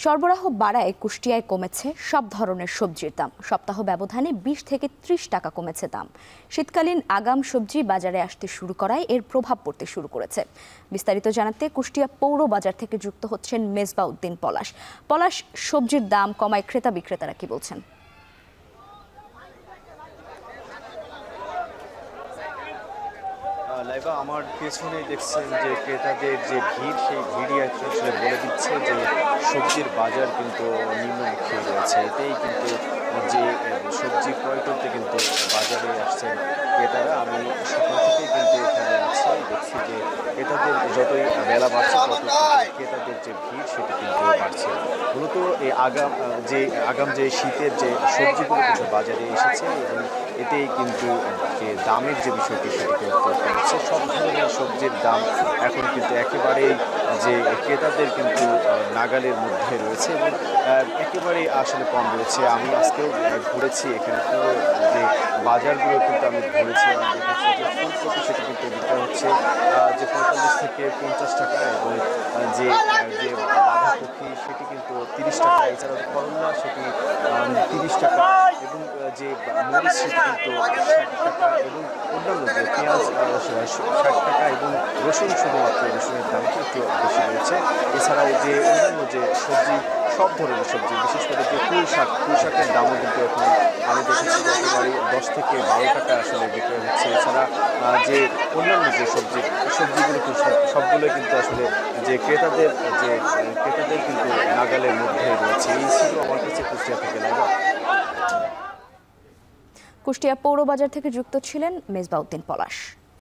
সরবরাহ বাড়ায় কুষ্টিয়ায় কমেছে সব ধরনের সবজির দাম। সপ্তাহ ব্যবধানে 20 থেকে 30 টাকা কমেছে দাম। শীতকালীন আগাম সবজি বাজারে আসতে শুরু করায় এর প্রভাব পড়তে শুরু করেছে। বিস্তারিত জানাতে কুষ্টিয়া পৌর বাজার থেকে যুক্ত হচ্ছেন মেজবাউদ্দিন পলাশ। পলাশ, সবজির দাম কমায় ক্রেতা বিক্রেতারা কি বলছেন? লাইবা, আমার পেছনে দেখছেন যে ক্রেতাদের যে ভিড়, সেই ভিড়ই আসলে বলে দিচ্ছে যে সবজির বাজার কিন্তু নিম্নমুখী রয়েছে। এতেই কিন্তু যে সবজি ক্রয় করতে কিন্তু বাজারে আসছেন ক্রেতারা। আমি সকাল থেকেই কিন্তু এখানে আছি, দেখছি যে ক্রেতাদের যতই বেলা বাড়ছে তত ক্রেতাদের যে ভিড় সেটা কিন্তু বাড়ছে। মূলত এই আগাম যে শীতের যে সবজিগুলো কিন্তু বাজারে এসেছে এবং এতেই কিন্তু যে দামের যে বিষয়টি সেটি কিন্তু কমেছে। সব ধরনের সবজির দাম এখন কিন্তু একেবারেই যে ক্রেতাদের কিন্তু নাগালের মধ্যে রয়েছে এবং একেবারেই আসলে কম রয়েছে। আমি আজকেও ঘুরেছি, এখানে পুরো যে বাজারগুলো কিন্তু আমি ঘুরেছি, আমি দেখেছি যে ফুলকপি সেটা কিন্তু বিক্রি হচ্ছে যে 45 থেকে 50 টাকা এবং যে বাঁধাকপি সেটি কিন্তু 30 টাকা, এছাড়াও করলা সেটি 30 টাকা এবং যে মরিচ সেটি কিন্তু 60 টাকা এবং অন্যান্য যে পেঁয়াজ 60 টাকা এবং রসুন, শুধুমাত্র রসুনের দামটি একটু বেশি রয়েছে। এছাড়াও যে অন্যান্য যে সবজি, সব ধরনের সবজি, বিশেষ করে যে পুঁই শাকের দামও কিন্তু এখন আমি দেখেছি যে একেবারে 10 থেকে 12 টাকা আসলে বিক্রয় হচ্ছে। এছাড়া যে অন্যান্য যে সবজিগুলো সবগুলো কিন্তু আসলে যে ক্রেতাদের কিন্তু নাগালের মধ্যে রয়েছে। এই ছিল আমার কাছে কুষ্টিয়া থেকে লাগা। কুষ্টিয়া পৌর বাজার থেকে যুক্ত ছিলেন মেজবাউদ্দিন পলাশ।